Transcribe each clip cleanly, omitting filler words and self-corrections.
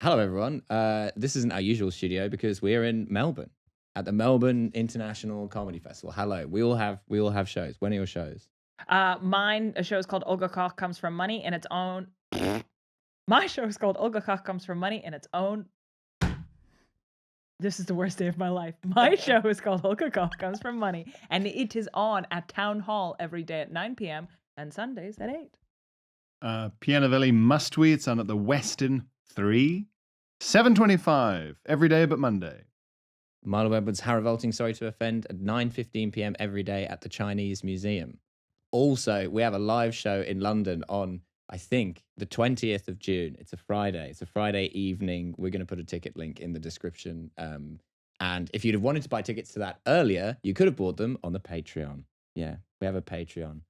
Hello, everyone. This isn't our usual studio because we're in Melbourne at the Melbourne International Comedy Festival. Hello. We all have shows. When are your shows? Mine, a show is called Olga Koch Comes From Money in its own. My show is called Olga Koch Comes From Money in its own. This is the worst day of my life. My show is called Olga Koch Comes From Money, and it is on at Town Hall every day at 9 p.m. and Sundays at 8. Pianovelli Must We? It's on at the Westin 3, 7:25 every day but Monday. Milo Edwards, How Revolting, Sorry to Offend at 9:15 p.m. every day at the Chinese Museum. Also, we have a live show in London on, I think, the 20th of June. It's a Friday. It's a Friday evening. We're going to put a ticket link in the description. And if you'd have wanted to buy tickets to that earlier, you could have bought them on the Patreon. Yeah, we have a Patreon.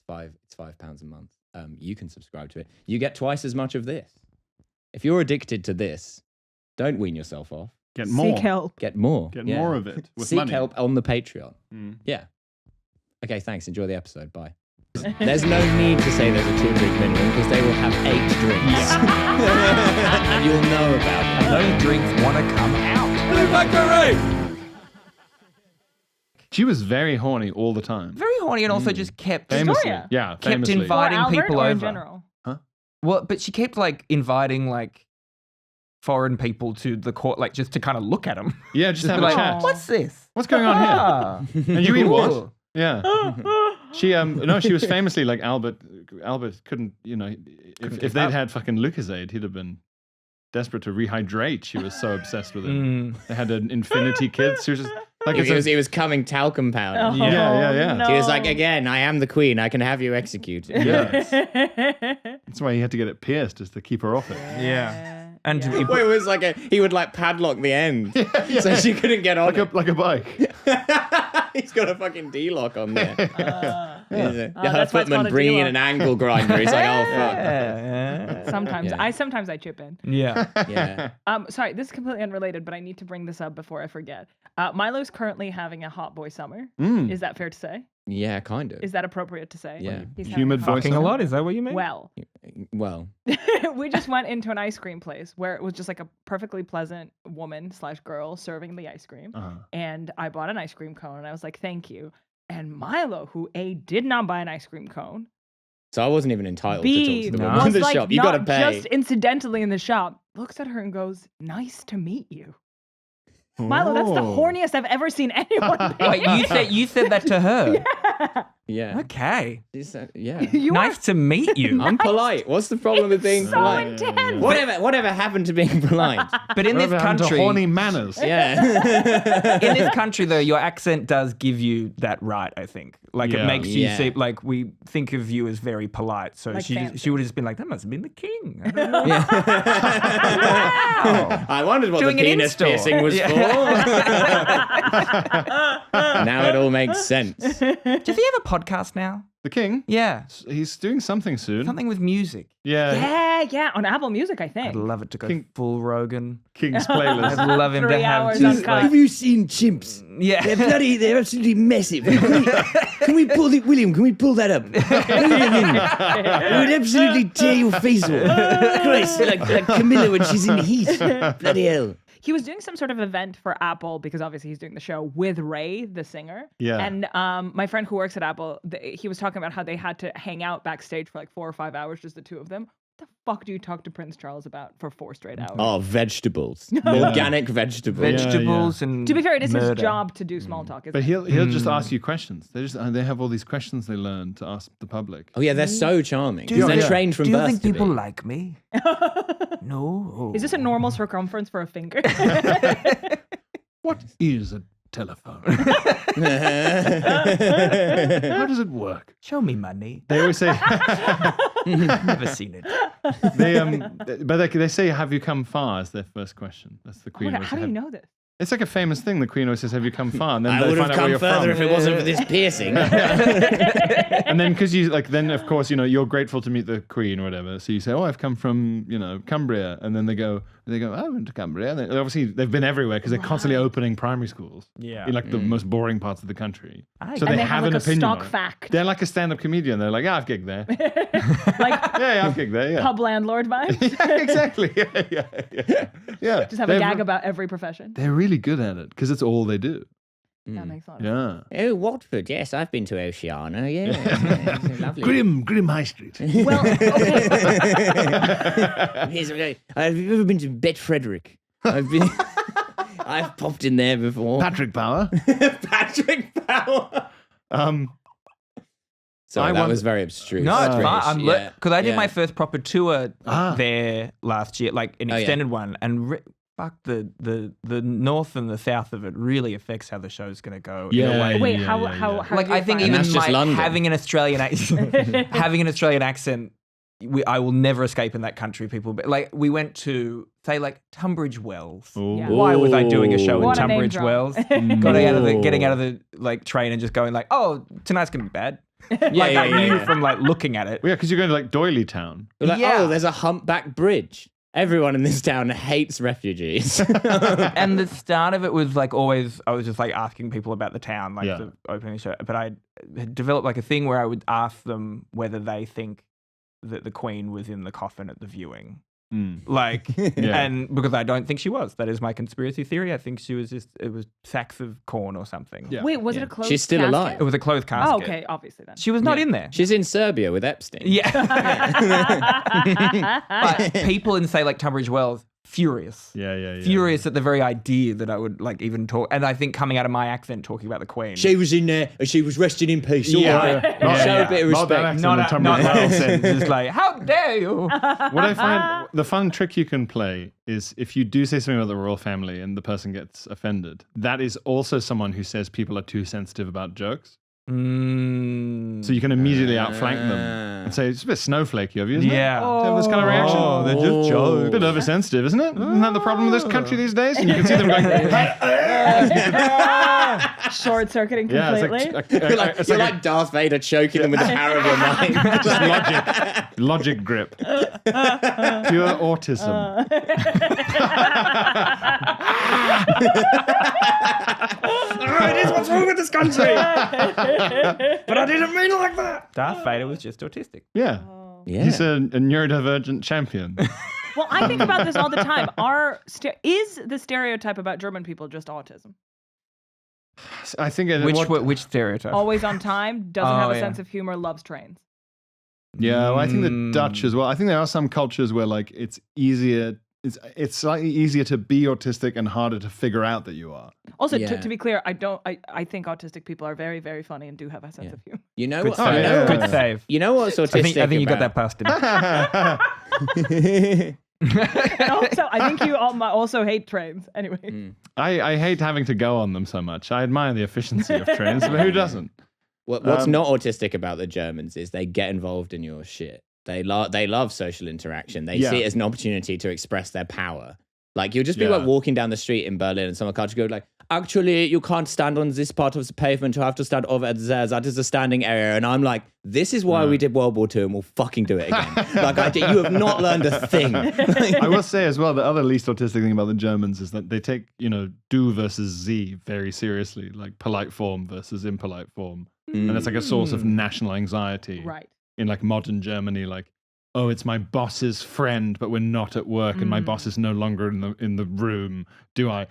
It's £5 a month. You can subscribe to it. You get twice as much of this. If you're addicted to this, don't wean yourself off. Get more. Seek help. Get more. Get more of it with Seek money. help on the Patreon. Mm. Yeah. Okay, thanks. Enjoy the episode. Bye. There's no need to say there's a 2-drink minimum because they will have 8 drinks. And you'll know about it. Those drinks want to come out. She was very horny all the time. Very horny and also just kept Famously. Victoria. Yeah, kept famously. inviting Albert people or in over. general? Well, but she kept like inviting like foreign people to the court, like just to kind of look at them. Yeah, just have like, a chat. What's this? What's going on here? Ah. And you eat what? Cool. Yeah. She was famously like Albert couldn't, if they'd had fucking Lucozade, he'd have been desperate to rehydrate. She was so obsessed with it. They had an infinity kids. She was just like He was coming talcum powder. Oh, Yeah. no. She was like, again, I am the queen. I can have you executed. Yes. That's why he had to get it pierced, just to keep her off it. Yeah. And Yeah. he Well, it was like he would like padlock the end, so she couldn't get on. Like a bike. He's got a fucking D-lock on there. Her that's why it's footman called a bringing in D-lock. an angle grinder. He's like, oh fuck. yeah. Sometimes Yeah. sometimes I chip in. Yeah. Yeah. Sorry, this is completely unrelated, but I need to bring this up before I forget. Milo's currently having a hot boy summer. Is that fair to say? Yeah, kind of. Is that appropriate to say? Yeah. He's Humid having voice. Fucking a lot, is that what you mean? Well, Well, we just went into an ice cream place where it was just like a perfectly pleasant woman/girl serving the ice cream. And I bought an ice cream cone and I was like, thank you. And Milo, who did not buy an ice cream cone, so I wasn't even entitled B to talk to the woman in was the like shop. You got to not pay. just incidentally in the shop, looks at her and goes, nice to meet you. Milo, that's the horniest I've ever seen anyone be. Wait, you said that to her? Yeah. Okay. She said, yeah. You Nice to meet you. I'm polite. What's the problem with being so polite? intense. Whatever happened to being polite? But in this Whatever happened to country, horny manners. Yeah. in this country though, your accent does give you that right, I think. Like Yeah. it makes you Yeah. seem like we think of you as very polite. So Like she fancy. would have just been like, that must have been the king. I don't know. Yeah. Wow. I wondered what Doing the an penis install. piercing was Yeah. for. Now it all makes sense. Does he have a podcast now? The king? Yeah. He's doing something soon. Something with music. Yeah. Yeah, on Apple Music, I think. I'd love it to go King- full Rogan. King's I'd playlist. love him to 3 have hours just uncut. like, you seen chimps? yeah. They're absolutely massive. Can we pull it, William? Can we pull that up? It would absolutely tear your face off. Christ, like Camilla when she's in heat. Bloody hell. He was doing some sort of event for Apple because obviously he's doing the show with Ray, the singer. Yeah. And my friend who works at Apple, he was talking about how they had to hang out backstage for like 4 or 5 hours, just the two of them. What the fuck do you talk to Prince Charles about for 4 straight hours? Oh, vegetables. Organic vegetables. Vegetables and To be fair, it is his murder. job to do small talk. But Isn't he'll just ask you questions. They have all these questions they learn to ask the public. Oh, yeah, they're so charming. Do you They're think- trained from Do you birth think to people be. like me? No. Is this a normal circumference for a finger? What is a telephone? How does it work? Show me money. They always say Never seen it. they say, "Have you come far?" As their first question. That's the Oh my Queen. God, always how do have- you know this? It's like a famous thing. The Queen always says, "Have you come far?" And then I they would have find out where come you're further from. if it wasn't for this piercing. And then because you like, then of course you're grateful to meet the Queen or whatever. So you say, "Oh, I've come from Cumbria," and then they go, "Oh, I went to Cumbria." And obviously they've been everywhere because they're constantly opening primary schools. Yeah. In like the most boring parts of the country. So And they have an like a opinion. stock on it. fact. They're like a stand-up comedian. They're like, "Yeah, I've gigged there." Like Yeah, I've gigged there. Yeah. pub landlord vibes. Yeah, exactly. Yeah. Just have a gag about every profession. They're really good at it because it's all they do. That makes a lot of sense. Yeah. Oh, Watford. Yes, I've been to Oceana. Yeah, it's lovely. Grim High Street. Well, okay. Have you ever been to Bet Frederick? I've been. I've popped in there before. Patrick Power. Patrick Power. Sorry, that was very abstruse. No, it's British, fine. yeah. Because I did Yeah. my first proper tour there last year, like an Oh, yeah. extended one, and fuck the north and the south of it really affects how the show's going to go. in a way. Wait, yeah, how yeah. do Like you I think find even that's just my, London. having an Australian accent, I will never escape in that country. People, but like we went to say like Tunbridge Wells. Yeah. Why was I doing a show What in a name Tunbridge drop. Wells? Getting out of the like train and just going like, oh, tonight's gonna be bad. Like I knew from like looking at it. Yeah, because you're going to like Doyley Town. They're like, Yeah. oh, there's a humpback bridge. Everyone in this town hates refugees. And the start of it was like always, I was just like asking people about the town, like Yeah. the opening show. But I had developed like a thing where I would ask them whether they think that the Queen was in the coffin at the viewing. Like, Yeah. and because I don't think she was. That is my conspiracy theory. I think she was it was sacks of corn or something. Yeah. Wait, was it a closed She's still casket? alive. It was a closed casket. Oh, okay, obviously then. She was not in there. She's in Serbia with Epstein. Yeah. But people in, say, like Tunbridge Wells, furious. Yeah. Furious at the very idea that I would like even talk. And I think coming out of my accent talking about the Queen. She was in there and she was resting in peace. Yeah. All right. Yeah. Show a bit of Not that respect. accent. not in Tunbridge that Wells. accent. Just like, how dare you? What I find the fun trick you can play is if you do say something about the royal family and the person gets offended, that is also someone who says people are too sensitive about jokes. So you can immediately outflank them and say, it's a bit snowflakey of you, isn't it? Yeah. To have this kind of reaction. Oh, they're just jokes. A bit oversensitive, isn't it? Isn't that the problem with this country these days? And you can see them going, Short circuiting yeah, completely. You're like Darth Vader choking them with the power of your mind. logic grip. Pure autism. It is what's wrong with this country. But I didn't mean it like that. Darth Vader was just autistic. Yeah. Yeah. He's a neurodivergent champion. Well, I think about this all the time. Is the stereotype about German people just autism? I think Which stereotype? Always on time, doesn't have a yeah. sense of humor, loves trains. Yeah, well, I think the Dutch as well. I think there are some cultures where like it's easier. It's slightly easier to be autistic and harder to figure out that you are. Also, Yeah. to be clear, I think autistic people are very, very funny and do have a sense of humor. You know Good what? save. yeah. Good save. You know what's autistic? I think you got that about- past him. And also, I think you all also hate trains. Anyway. I hate having to go on them so much. I admire the efficiency of trains, but who doesn't? What's not autistic about the Germans is they get involved in your shit. They love social interaction. They see it as an opportunity to express their power. Like you'll just be like walking down the street in Berlin and someone can't go like, actually, you can't stand on this part of the pavement. You have to stand over there. That is a standing area. And I'm like, this is why we did World War II and we'll fucking do it again. Like you have not learned a thing. I will say as well, the other least autistic thing about the Germans is that they take, do versus Z very seriously, like polite form versus impolite form. And it's like a source of national anxiety. Right. In like modern Germany, like, oh, it's my boss's friend, but we're not at work, and my boss is no longer in the room. Do I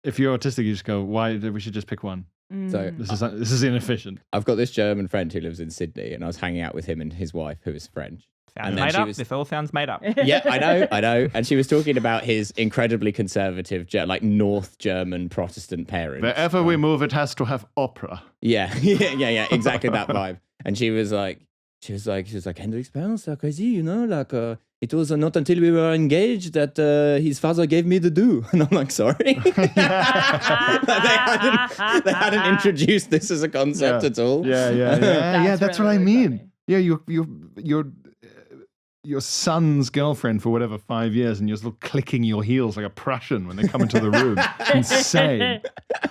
if you're autistic, you just go, why? We should just pick one. So This is inefficient. I've got this German friend who lives in Sydney, and I was hanging out with him and his wife, who is French. Sounds And then made she up. was- This all sounds made up. Yeah, I know. And she was talking about his incredibly conservative, like North German Protestant parents. Wherever we move, it has to have opera. Yeah, exactly that vibe. And she was like, Hendrik's parents are crazy, like it was not until we were engaged that his father gave me the do. And I'm like, sorry. they hadn't introduced this as a concept at all. Yeah. That's what I really mean. funny. Yeah, you're your son's girlfriend for whatever 5 years, and you're still clicking your heels like a Prussian when they come into the room. Insane.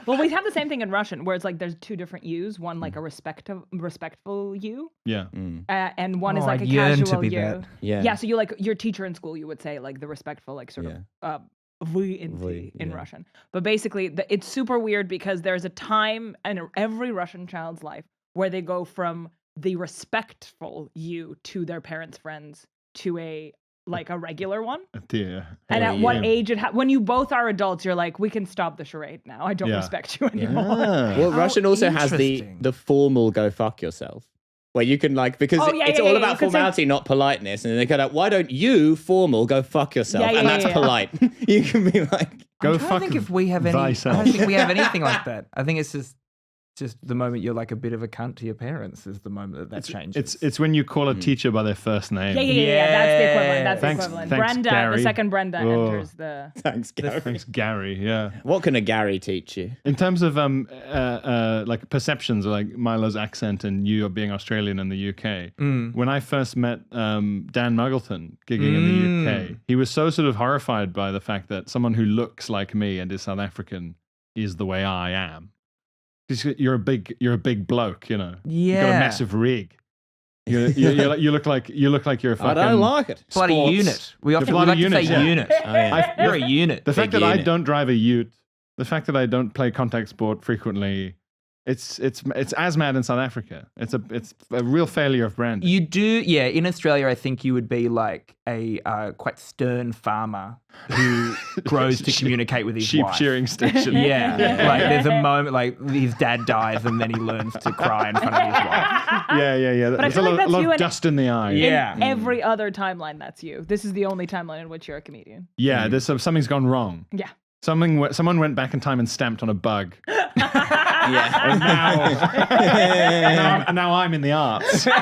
Well, we have the same thing in Russian, where it's like there's two different U's. One like a respectful U, Yeah. and one is Oh, like I'd a yearn to casual be U. that. Yeah. So you like your teacher in school, you would say like the respectful, like sort of вы in Russian. But basically, it's super weird because there's a time in every Russian child's life where they go from the respectful you to their parents' friends to a regular one. Dear. And at what age when you both are adults, you're like, we can stop the charade now. I don't respect you anymore. Well, Russian also has the interesting. formal go fuck yourself. Where you can because it's all about formality, not politeness. And they go like, why don't you formal go fuck yourself? And that's polite. You can be like, Go I'm trying to fuck think if we have any. thyself. I don't think we have anything like that. I think it's just the moment you're like a bit of a cunt to your parents is the moment that changes. It's when you call a teacher by their first name. Yeah. That's the equivalent. That's Thanks, the equivalent. thanks, Brenda, Gary. the second Brenda enters the. thanks, Gary. Thanks, Gary. Yeah. What can a Gary teach you? In terms of like perceptions, like Milo's accent and you being Australian in the UK, when I first met Dan Muggleton gigging in the UK, he was so sort of horrified by the fact that someone who looks like me and is South African is the way I am. You're a big bloke, you know. Yeah. You've got a massive rig. You look like you're a fucking. I don't like it. bloody sports- unit. We often bloody like to unit, say yeah. unit. Oh, yeah. You're a unit. The fact Big that I unit. don't drive a ute, the fact that I don't play contact sport frequently, it's as mad in South Africa. It's a real failure of brand. You do, yeah. In Australia, I think you would be like a quite stern farmer who grows to communicate with his sheep wife. shearing station. Yeah, like there's a moment like his dad dies and then he learns to cry in front of his wife. yeah. But I There's feel like a that's lot you of and- dust in the eye. Yeah. In every other timeline, that's you. This is the only timeline in which you're a comedian. Yeah, there's something's gone wrong. Yeah. Someone went back in time and stamped on a bug. Yeah. And now I'm in the arts. Yeah.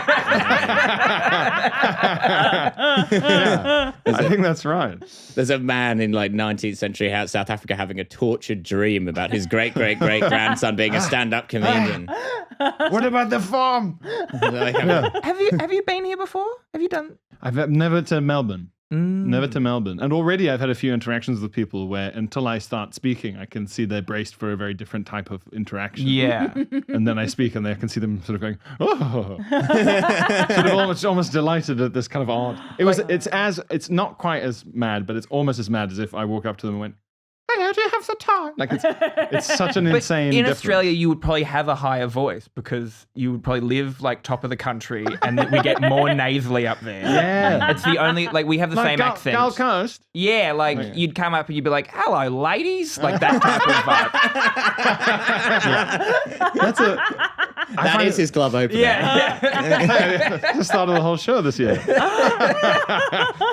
I think that's right. There's a man in like 19th century South Africa having a tortured dream about his great grandson being a stand-up comedian. What about the farm? Have you been here before? Have you done? I've never to Melbourne. Never to Melbourne. And already I've had a few interactions with people where until I start speaking, I can see they're braced for a very different type of interaction. Yeah. And then I speak and I can see them sort of going, oh, sort of almost delighted at this kind of odd. It's not quite as mad, but it's almost as mad as if I walk up to them and went, hello, do you have the time? Like it's such an insane in difference. Australia, you would probably have a higher voice because you would probably live like top of the country and we get more nasally up there. Yeah. It's the only, like we have the same accent. Gold Coast. Yeah, like you'd come up and you'd be like, hello, ladies. Like that type of vibe. That's That is his club opener. Yeah. Just started the whole show this year.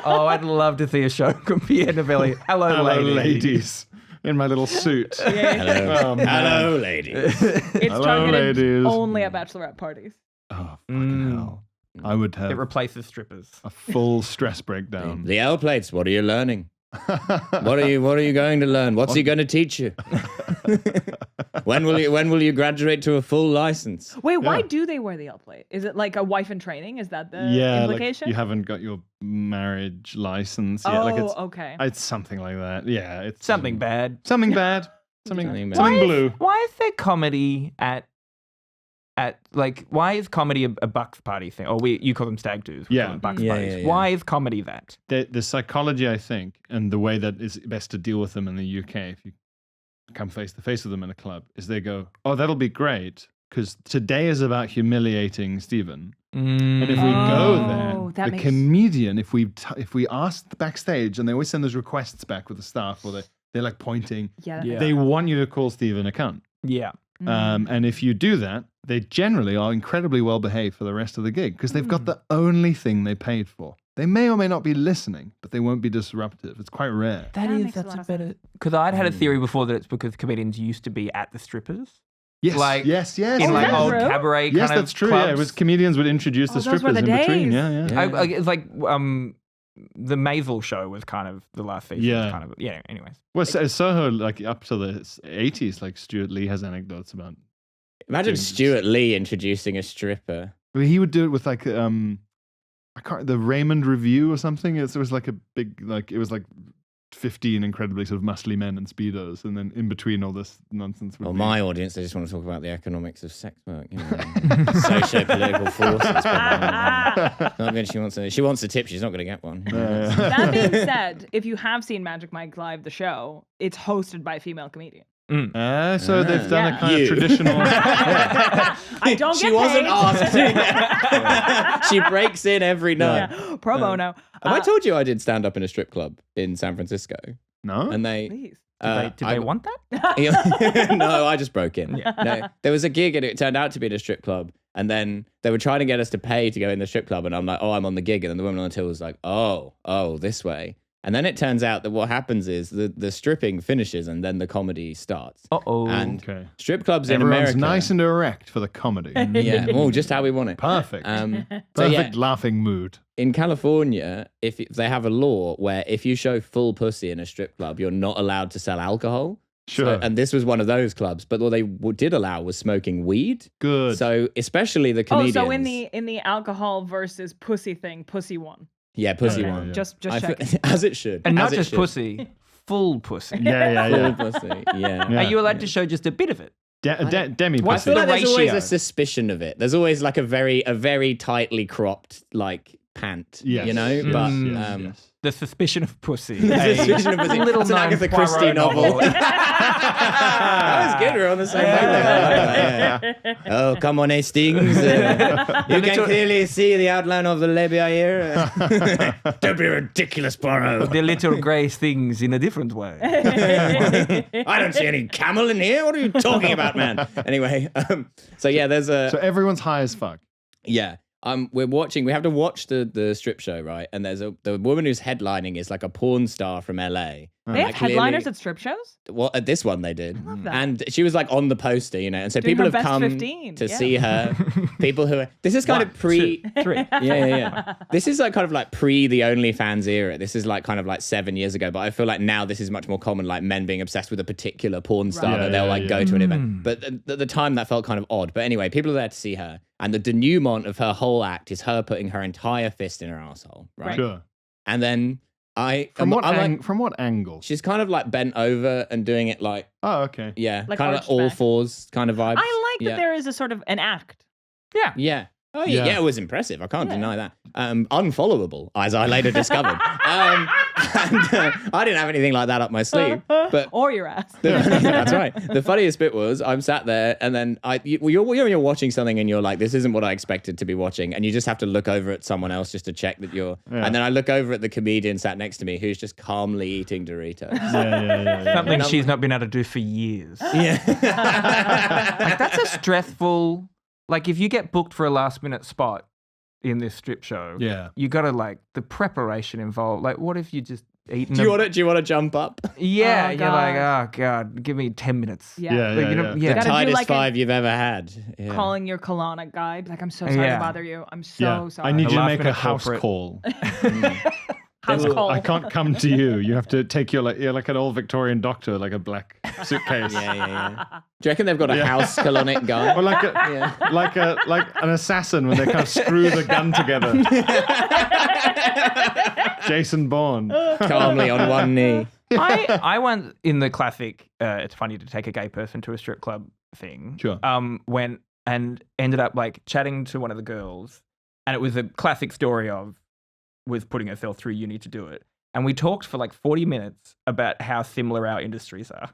Oh, I'd love to see a show compare Novelli. Hello, ladies. In my little suit. Hello, hello, ladies. It's Hello, targeted ladies. only at bachelorette parties. Oh, fucking hell. I would It have replaces strippers. a full stress breakdown. The L plates. What are you learning? What are you going to learn? What's he going to teach you? When will you graduate to a full license? Wait, why do they wear the L plate? Is it like a wife in training? Is that the Yeah, implication? like you haven't got your marriage license yet. Oh, Like okay. it's something like that. Yeah, it's Something bad. Something bad. Something Something bad. blue. Why is there comedy at like why is comedy a Bucks party thing? Or you call them stag do's. We Yeah. call them Bucks Yeah, parties. yeah, yeah. Why is comedy that? The psychology, I think, and the way that is best to deal with them in the UK, if you come face to face with them in a club, is they go, "Oh, that'll be great, because today is about humiliating Stephen." And if we go Oh, there, that the makes- comedian, if we ask the backstage, and they always send those requests back with the staff, or they're like pointing, Yeah. Yeah. they want you to call Stephen a cunt. Yeah. And if you do that, they generally are incredibly well behaved for the rest of the gig because they've got the only thing they paid for. They may or may not be listening, but they won't be disruptive. It's quite rare. That makes a lot of sense. Because I'd had a theory before that it's because comedians used to be at the strippers. Yes, Like, yes. In Oh, like is that old true? cabaret Yes, kind that's of true. clubs. Yeah, it was comedians would introduce the Oh, those were strippers the in between. days. Yeah. It's like the Maisel show was kind of the last season. Yeah. Was kind of anyways. Well, Soho, like up to the 80s, like Stuart Lee has anecdotes about. Imagine Doing- Stuart Lee introducing a stripper. I mean, he would do it with like the Raymond Review or something. It was like a big, like it was like 15 incredibly sort of muscly men in Speedos, and then in between all this nonsense. Well, my audience, they just want to talk about the economics of sex work, socio-political forces. Not good. She wants a tip. She's not going to get one. That being said, if you have seen Magic Mike Live, the show, it's hosted by a female comedian. So they've done a kind of traditional. I don't get She wasn't paid. asked. She breaks in every night. Yeah. Pro bono. Have I told you I did stand up in a strip club in San Francisco? No. And they. Please. Did they want that? No, I just broke in. No, there was a gig and it turned out to be at a strip club. And then they were trying to get us to pay to go in the strip club. And I'm like, oh, I'm on the gig. And then the woman on the till was like, oh, this way. And then it turns out that what happens is the stripping finishes and then the comedy starts. Uh-oh. And strip clubs in Everyone's America. nice and erect for the comedy. Yeah, well, just how we want it. Perfect. Perfect laughing mood. In California, if they have a law where if you show full pussy in a strip club, you're not allowed to sell alcohol. Sure. And this was one of those clubs, but what they did allow was smoking weed. Good. So especially the comedians. Oh, so in the alcohol versus pussy thing, pussy won. Yeah, pussy Okay, one. yeah. Just I check. as it should. And not As it just should. pussy, full pussy. Yeah. Full pussy. Yeah. Yeah. Are you allowed to show just a bit of it? Demi I What's pussy. feel like the there's always ratio? a suspicion of it. There's always like a very tightly cropped like pant, Yes. you know? Yes, But yes. The Suspicion of Pussy. The Suspicion of Pussy. Little It's an known Agatha Poirot Christie novel. novel. That was good. We're on the same wavelength. Yeah. Oh, come on, Hastings. You can clearly see the outline of the labia here. Don't be ridiculous, Poirot. The little grey things in a different way. I don't see any camel in here. What are you talking about, man? Anyway, so yeah, there's a... So everyone's high as fuck. Yeah. We have to watch the strip show, right? And there's the woman who's headlining is like a porn star from LA. They have headliners at strip shows? Well, at this one they did. I love that. And she was like on the poster, you know, and so Doing people her have best come 15, to yeah. see her. People who are, this is kind of pre, 2, 3. yeah. This is like kind of like pre the OnlyFans era. This is like kind of like 7 years ago, but I feel like now this is much more common, like men being obsessed with a particular porn star Right. that they'll like go to an event. But at the time that felt kind of odd. But anyway, people are there to see her, and the denouement of her whole act is her putting her entire fist in her asshole, right? Sure. And then From what like, angle? she's kind of like bent over and doing it like, Oh, okay. yeah, Like kind of arched like all back. fours kind of vibes. I like yeah. that there is a sort of an act. Yeah. Yeah. Oh, yeah. Yeah. It was impressive. I can't deny that. Unfollowable, as I later discovered. And I didn't have anything like that up my sleeve. But Or your ass. that's right. The funniest bit was I'm sat there and then you're watching something and you're like, this isn't what I expected to be watching. And you just have to look over at someone else just to check that you're... Yeah. And then I look over at the comedian sat next to me who's just calmly eating Doritos. Yeah. Something she's not been able to do for years. Yeah. Like, that's a stressful... Like, if you get booked for a last-minute spot in this strip show, Yeah. you got to, like, the preparation involved. Like, what if you just eaten Do you want to jump up? Yeah, Oh, you're God. like, oh, God, give me 10 minutes. Yeah. Like, you know, The Gotta do tightest like a- 5 you've ever had. Yeah. Calling your colonic guy. Like, I'm so sorry Yeah. to bother you. I'm so sorry. I need The you to last make a minute house corporate. call. House call. I can't come to you. You have to take your like an old Victorian doctor, like a black suitcase. Yeah. Do you reckon they've got a house colonic guy? Or like like an assassin when they kind of screw the gun together. Jason Bourne. Calmly on one knee. I went in the classic, it's funny to take a gay person to a strip club thing. Sure. Went and ended up like chatting to one of the girls, and it was a classic story of was putting herself through uni to do it. And we talked for like 40 minutes about how similar our industries are.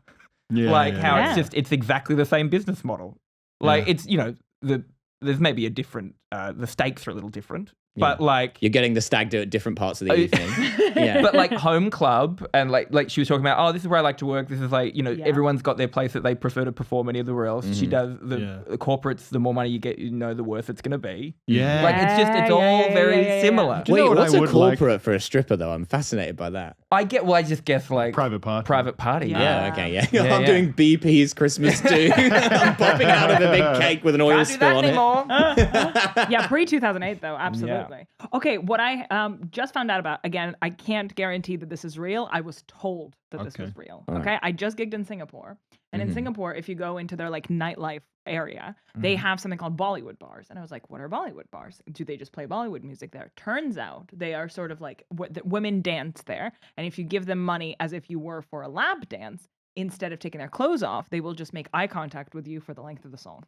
Yeah, Like yeah, how yeah. it's exactly the same business model. Like Yeah. it's, you know, there's maybe a different, the stakes are a little different, Yeah. but like, You're getting the stag do at different parts of the Oh, evening. Yeah. but like home club and like she was talking about, oh, this is where I like to work. This is like, you know, Yeah. everyone's got their place that they prefer to perform anywhere else. She does Yeah. the corporates, the more money you get, you know, the worse it's going to be. Yeah. Like it's all very similar. Do you know Wait, what what's I a would corporate for a stripper though? I'm fascinated by that. I just guess like Private party. private party. Yeah. Yeah, okay, yeah. Yeah, I'm yeah. doing BP's Christmas too. I'm popping out of a big cake with an oil Can't do spill that on it. anymore. Yeah, pre 2008 though, absolutely. Absolutely. Okay, what I just found out about, again, I can't guarantee that this is real. I was told that this was real. All right. Okay, I just gigged in Singapore. And in Singapore, if you go into their like nightlife area, they have something called Bollywood bars. And I was like, what are Bollywood bars? Do they just play Bollywood music there? Turns out they are sort of like women dance there. And if you give them money as if you were for a lap dance, instead of taking their clothes off, they will just make eye contact with you for the length of the song,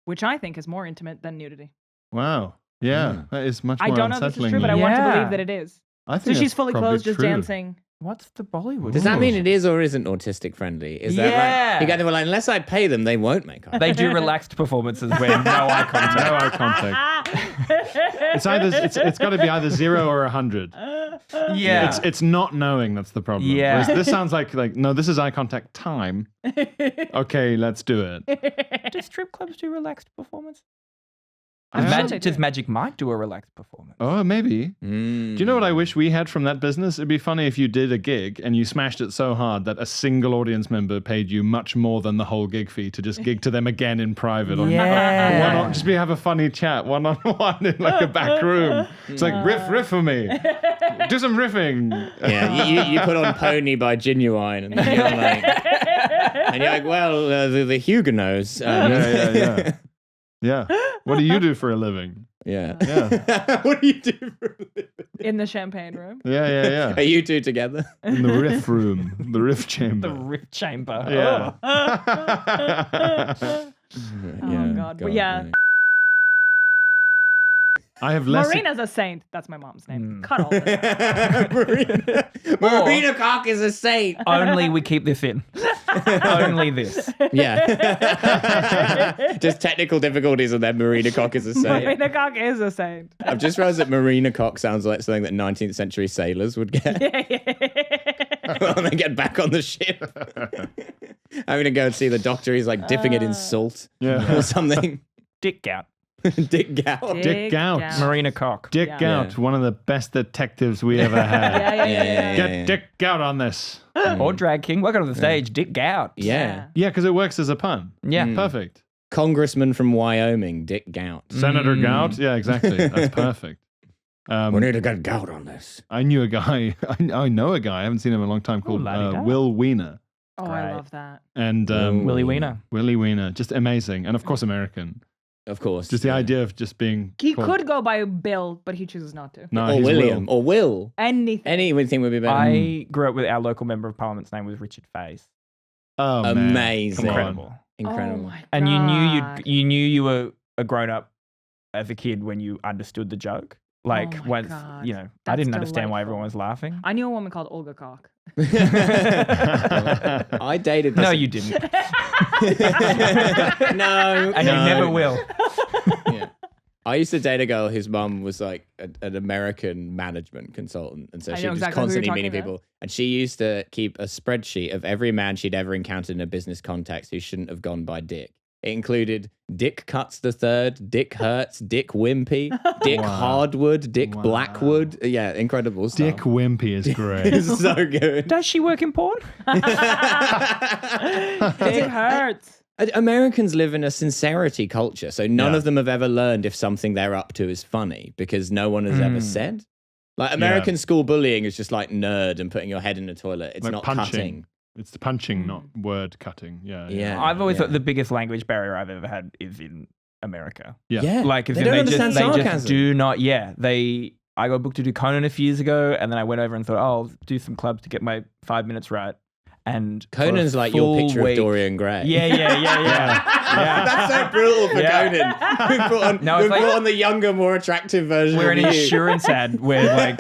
which I think is more intimate than nudity. Wow. Yeah, that is much more I don't know if this is unsettling true, but I than- want to Yeah. believe that it is. I So think she's that's fully probably clothed, just true. dancing. What's the Bollywood? Does that mean Ooh. it is or isn't autistic friendly? Is that Yeah. like, you guys were like, unless I pay them, they won't make eye They do relaxed performances where no eye contact. No eye contact. It's either it's got to be either 0 or 100. Yeah. It's not knowing that's the problem. Yeah. Whereas this sounds like no, this is eye contact time. Okay, let's do it. Do strip clubs do relaxed performance? I'm Does, sure Magic, they does do. Magic Mike do a relaxed performance? Oh, maybe. Mm. Do you know what I wish we had from that business? It'd be funny if you did a gig and you smashed it so hard that a single audience member paid you much more than the whole gig fee to just gig to them again in private. Yeah. Just have a funny chat one-on-one in like a back room. It's like riff for me. Do some riffing. Yeah, you put on Pony by Genuine, and then you're like, well, the Huguenots. Yeah. Yeah. What do you do for a living? Yeah. Yeah. What do you do for a living? In the champagne room. Yeah. Are you two together? In the riff room, the riff chamber. The riff chamber. Yeah. Oh, God. But yeah. I have less. Marina's a saint. That's my mom's name. Cut all this. Marina Cock is a saint. Only we keep this in. Only this. Yeah. Just technical difficulties and then Marina Cock is a saint. Marina Cock is a saint. I've just realized that Marina Cock sounds like something that 19th century sailors would get when they get back on the ship. Having to go and see the doctor, he's like dipping it in salt or something. Dick Gout. Dick Gout. Dick Gout. Marina Cock. Dick Yeah. Gout, one of the best detectives we ever had. Yeah. Get Dick Gout on this. Or Drag King. Welcome to the stage. Dick Gout. Yeah. Yeah, because it works as a pun. Yeah. Perfect. Congressman from Wyoming, Dick Gout. Senator Gout. Yeah, exactly. That's perfect. We need to get Gout on this. I knew a guy. I know a guy. I haven't seen him in a long time called la-di-da. Will Wiener. Oh, Great. I love that. And Willie Wiener. Willie Wiener, just amazing, and of course American. Of course. Just the idea of just being. He called- could go by Bill, but he chooses not to. No, Or he's William. Will. Or Will. Anything. Anything would be better. I grew up with our local member of parliament's name was Richard Faze. Oh, man. Amazing. Come on. Incredible. Incredible. Oh my And you God. knew you were a grown up as a kid when you understood the joke. Like Oh my once God. you know, I That's didn't understand why delightful. everyone was laughing. I knew a woman called Olga Cock. I dated this. No, you didn't, No. and you never will. Yeah. I used to date a girl whose mum was like an American management consultant. And so I she know was exactly who you're constantly talking meeting about. people. And she used to keep a spreadsheet of every man she'd ever encountered in a business context who shouldn't have gone by Dick. It included Dick Cuts the Third, Dick Hurts, Dick Wimpy, Dick Wow. Hardwood, Dick Wow. Blackwood. Yeah, incredible stuff. Dick Wimpy is great. It's so good. Does she work in porn? It hurts. Americans live in a sincerity culture, so none Yeah. of them have ever learned if something they're up to is funny because no one has ever said. Like American school bullying is just like nerd and putting your head in the toilet. It's Like not punching. cutting. It's the punching, not word cutting. Yeah. Yeah. I've always yeah. thought the biggest language barrier I've ever had is in America. Yeah. Like, as they in don't they understand just sarcasm. do not. Yeah, I got booked to do Conan a few years ago, and then I went over and thought, oh, I'll do some clubs to get my 5 minutes right. And for a Conan's like your full picture week- of Dorian Gray. Yeah. That's so brutal for Yeah. Conan. We put on, No, it's like- put on the younger, more attractive version We're of an you. insurance ad where like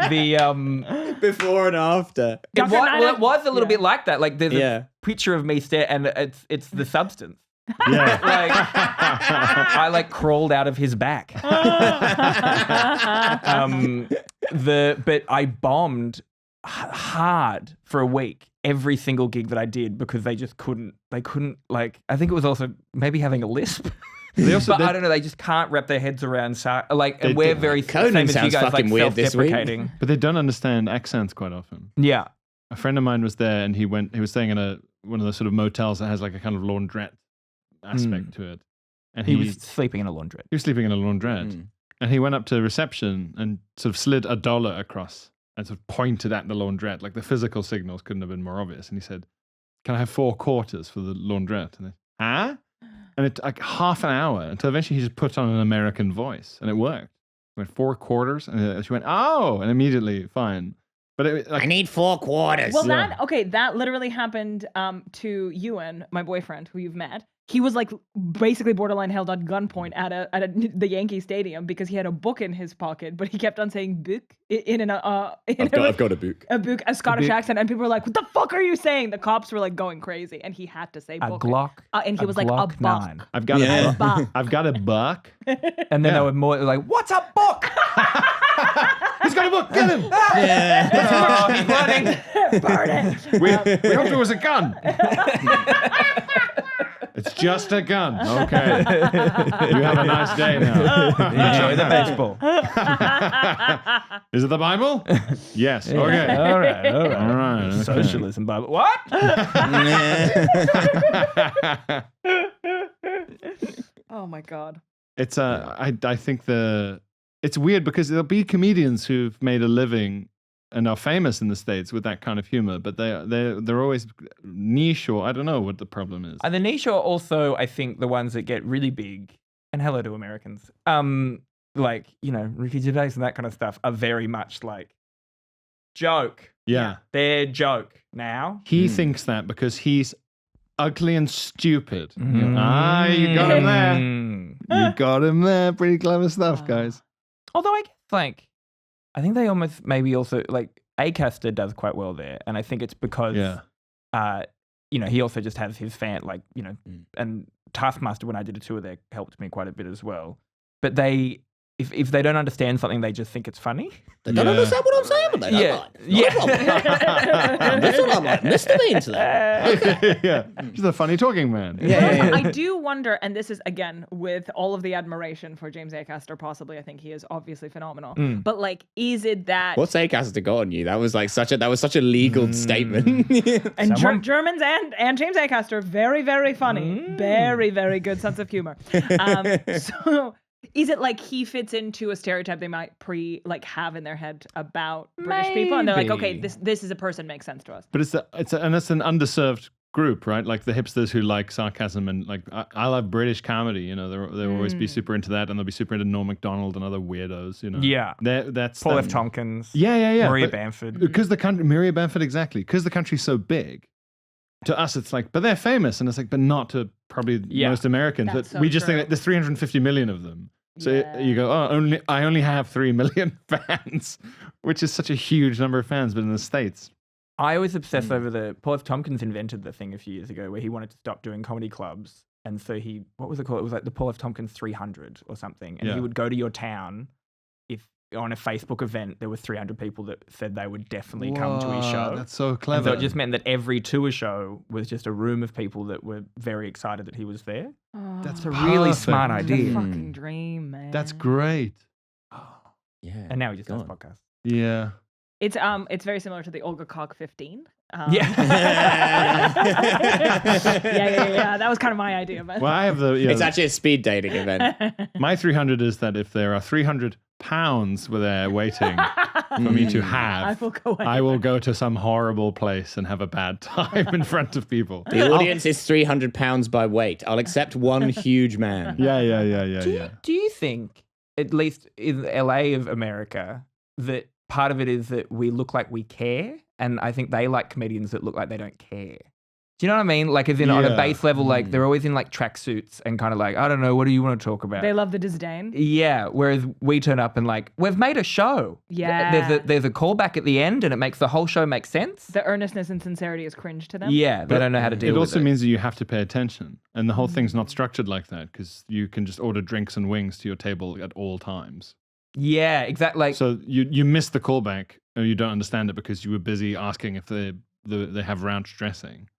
the Before and after. it was a little bit like that. Like there's Yeah. a picture of me and it's the substance. Yeah. Like I like crawled out of his back. But I bombed hard for a week every single gig that I did because they couldn't like I think it was also maybe having a lisp. They also, But I don't know, they just can't wrap their heads around like They and we're do. very Conan same as you sounds guys fucking like weird this week. self-deprecating. but they don't understand accents quite often. Yeah. A friend of mine was there, and he was staying in one of those sort of motels that has like a kind of laundrette aspect to it. and He was sleeping in a laundrette. he was sleeping in a laundrette, and he went up to reception and sort of slid $1 across and sort of pointed at the laundrette. Like the physical signals couldn't have been more obvious. And he said, "Can I have 4 quarters for the laundrette?" And they, huh? And it took like half an hour until eventually he just put on an American voice, and it worked. He went 4 quarters, and she went, "Oh," and immediately fine. But it, like, I need 4 quarters. Well, that literally happened to Ewan, my boyfriend, who you've met. He was like basically borderline held at gunpoint at the Yankee Stadium because he had a book in his pocket, but he kept on saying "book" I've got a book. A book, a Scottish accent, and people were like, "What the fuck are you saying?" The cops were like going crazy, and he had to say A book. Glock. And he was like, "A Glock buck." 9. I've got Yeah. a buck. I've got a buck. And then they were more like, "What's a book?" He's got a book. Get him. Oh, he's running. Burn it. We hoped it was a gun. It's just a gun. Okay. You have a nice day now. Enjoy the baseball. Is it the Bible? Yes. Okay. All right. All right. Okay. Socialism Bible. What? Oh my god. It's I think it's weird because there'll be comedians who've made a living and are famous in the States with that kind of humor, but they're always niche, or I don't know what the problem is. And the niche are also, I think, the ones that get really big. And hello to Americans. Like, Ricky Gervais and that kind of stuff are very much like joke. Yeah. They're joke now. He thinks that because he's ugly and stupid. You got him there. You got him there. Pretty clever stuff, guys. Although I guess, I think they almost maybe also, Acaster does quite well there. And I think it's because, he also just has his fan, and Taskmaster, when I did a tour there, helped me quite a bit as well. But if they don't understand something, they just think it's funny. They don't understand what I'm saying, but they don't mind. That's what I'm like. Mr. Bean today. Yeah. He's a funny talking man. Yeah. I do wonder, and this is again with all of the admiration for James Acaster, possibly I think he is obviously phenomenal. But is it that What's Acaster got on you? That was such a legal statement. and Germans and James Acaster, very, very funny, very, very good sense of humor. So is it like he fits into a stereotype they might have in their head about British people, and they're like, okay, this is a person makes sense to us. But it's an underserved group, right? Like the hipsters who like sarcasm and I love British comedy. They'll always be super into that, and they'll be super into Norm Macdonald and other weirdos. Yeah. That's Paul them. F. Tompkins. Yeah. Maria Bamford. Because Maria Bamford, exactly. Because the country's so big. To us, it's but they're famous, and it's but not to probably most Americans. That's But so we just true. think that there's 350 million of them. So you go, I only have 3 million fans, which is such a huge number of fans, but in the States. I was obsessed over Paul F. Tompkins invented the thing a few years ago where he wanted to stop doing comedy clubs. And so what was it called? It was like the Paul F. Tompkins 300 or something. And he would go to your town if on a Facebook event there were 300 people that said they would definitely come to his show. That's so And clever. so it just meant that every tour show was just a room of people that were very excited that he was there. That's a really perfect. smart The idea. fucking dream, man. That's great. Yeah. And now he just does podcasts. Yeah. It's very similar to the Olga Cock 15. Yeah. yeah. That was kind of my idea, but Well, I have It's actually a speed dating event. my 300 is that if there are 300 pounds there waiting for me to have, I will go to some horrible place and have a bad time in front of people. The audience is 300 pounds by weight. I'll accept one huge man. Yeah. Do you think, at least in LA of America, that part of it is that we look like we care? And I think they like comedians that look like they don't care. Do you know what I mean? As in on a base level, they're always in tracksuits and kind of I don't know, what do you want to talk about? they love the disdain. Yeah, whereas we turn up and we've made a show. Yeah. There's a callback at the end and it makes the whole show make sense. The earnestness and sincerity is cringe to them. Yeah, they don't know how to deal It with also it. means that you have to pay attention. And the whole thing's not structured like that because you can just order drinks and wings to your table at all times. Yeah, exactly. So you miss the callback or you don't understand it because you were busy asking if they have ranch dressing.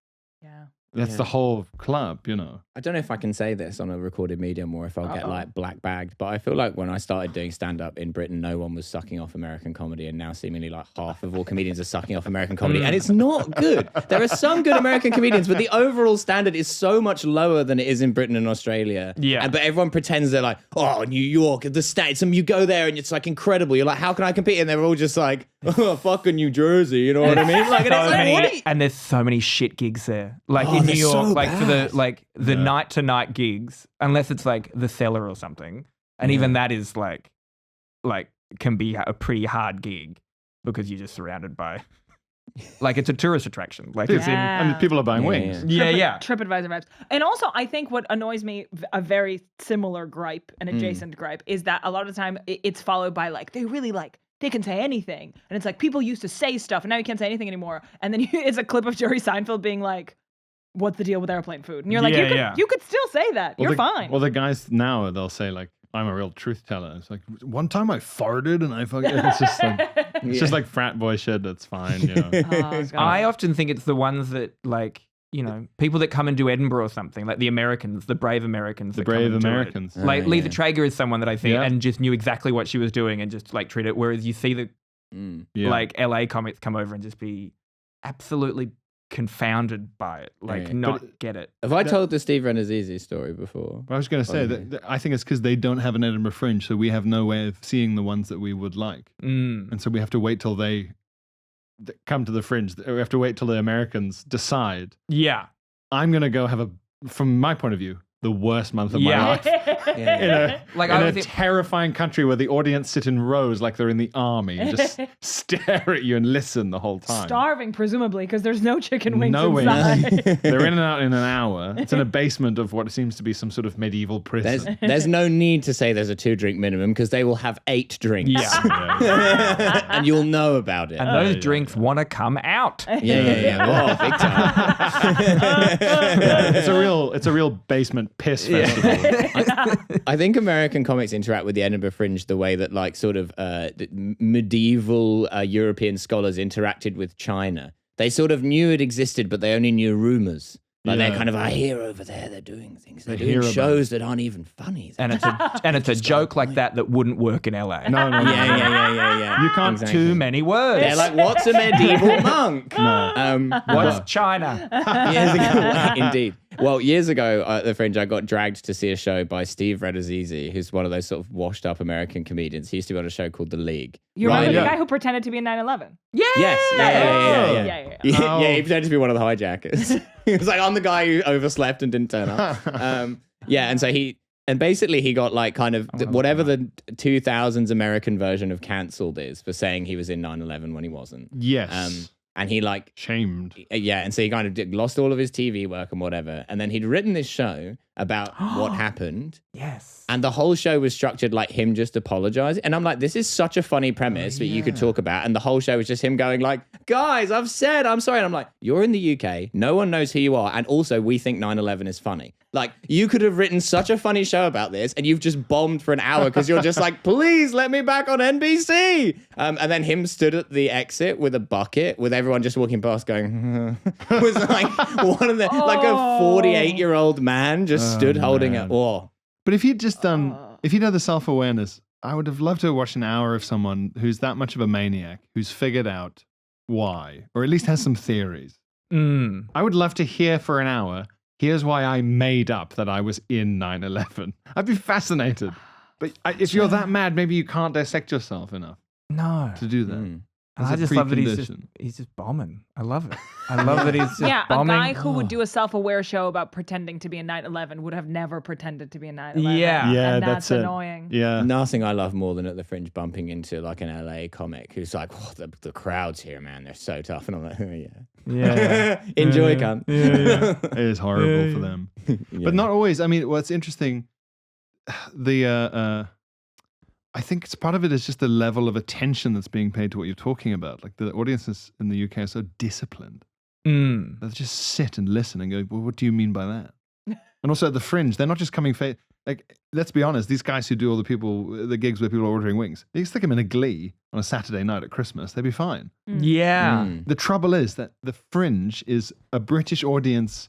Yeah. That's the whole club, you know. I don't know if I can say this on a recorded medium or if I'll get like black bagged, but I feel like when I started doing stand up in Britain, no one was sucking off American comedy, and now seemingly like half of all comedians are sucking off American comedy, and it's not good. There are some good American comedians, but the overall standard is so much lower than it is in Britain and Australia. Yeah. But everyone pretends they're like, oh, New York, the States, and you go there and it's like incredible. You're like, how can I compete? And they're all just like, oh, fucking New Jersey, you know what I mean? Like, and it's like, what are you- and there's so many shit gigs there. Like in New they're York, so like for bad. the night to night gigs, unless it's like the Cellar or something. And even that is like can be a pretty hard gig because you're just surrounded by like it's a tourist attraction. Like it's in And people are buying wings. yeah. TripAdvisor vibes. And also, I think what annoys me, a very similar gripe, an adjacent gripe, is that a lot of the time it's followed by like, they can say anything. And it's like, people used to say stuff and now you can't say anything anymore. And then it's a clip of Jerry Seinfeld being like, what's the deal with airplane food? And you're like, you could still say that. You're fine. Well, the guys now, they'll say like, I'm a real truth teller. It's like, one time I farted and I fucking, it's just like, it's just like frat boy shit. That's fine, you know. Oh, God. I often think it's the ones that like, you know, people that come and do Edinburgh or something, like the Americans, the brave Americans. The that come brave and do it. Americans. Like Letha Traeger is someone that I think Yeah. and just knew exactly what she was doing and just like treat it. Whereas you see the Yeah. like LA comics come over and just be absolutely confounded by it, like Yeah. not get it. Have I told the Steve Renazizi story before? I was going to say that I think it's because they don't have an Edinburgh Fringe, so we have no way of seeing the ones that we would like. And so we have to wait till they come to the Fringe. We have to wait till the Americans decide. Yeah. I'm going to go have from my point of view, the worst month of my life. Like in I a was in- terrifying country where the audience sit in rows like they're in the army and just stare at you and listen the whole time. Starving, presumably, because there's no chicken wings No wings. inside. They're in and out in an hour. It's in a basement of what seems to be some sort of medieval prison. There's no need to say there's a 2-drink minimum because they will have 8 drinks. Yeah. And you'll know about it. And those drinks want to come out. Yeah. Oh, big time. It's a real basement piss festival. I think American comics interact with the Edinburgh Fringe the way that like sort of medieval European scholars interacted with China. They sort of knew it existed, but they only knew rumors. Like they're kind of, I hear over there they're doing things. They're doing shows that aren't even funny. And it's a joke like that wouldn't work in LA. No. Yeah. You can't Too many words. They're like, what's a medieval monk? What's China? Years ago, indeed. Well, years ago at the Fringe, I got dragged to see a show by Steve Renazizi, who's one of those sort of washed-up American comedians. He used to be on a show called The League. You remember Right? the guy who pretended to be in 9/11? Yes. Yeah. Yeah, he pretended to be one of the hijackers. He was like, I'm the guy who overslept and didn't turn up. And so basically he got like kind of whatever the 2000s American version of cancelled is for saying he was in 9/11 when he wasn't. Yes. And he like shamed. Yeah, and so he kind of lost all of his TV work and whatever. And then he'd written this show about what happened. Yes. And the whole show was structured like him just apologizing. And I'm like, this is such a funny premise that you could talk about. And the whole show was just him going like, guys, I've said I'm sorry. And I'm like, you're in the UK. No one knows who you are. And also we think 9/11 is funny. Like you could have written such a funny show about this and you've just bombed for an hour because you're just like, please let me back on NBC. And then him stood at the exit with a bucket with everyone just walking past going, was like one of the, like a 48-year-old man just stood holding it. Oh. But if he'd just done, if he'd had the self-awareness, I would have loved to watch an hour of someone who's that much of a maniac, who's figured out why, or at least has some theories. I would love to hear for an hour, here's why I made up that I was in 9/11. I'd be fascinated. But if you're that mad, maybe you can't dissect yourself enough to do that. And I just love that he's just bombing. I love it. I love that he's just bombing. A guy who would do a self-aware show about pretending to be in 9/11 would have never pretended to be in 9/11. Yeah, and that's annoying. Yeah. Nothing I love more than at the Fringe bumping into like an LA comic who's like, oh, the crowds here, man, they're so tough. And I'm like, oh, yeah. Enjoy, cunt. It is horrible for them. But not always. I mean, what's interesting, I think it's part of it is just the level of attention that's being paid to what you're talking about. Like the audiences in the UK are so disciplined. They just sit and listen and go, well, what do you mean by that? And also at the Fringe, they're not just coming like, let's be honest, these guys who do all the gigs where people are ordering wings, they stick them in a Glee on a Saturday night at Christmas, they'd be fine. Yeah. The trouble is that the Fringe is a British audience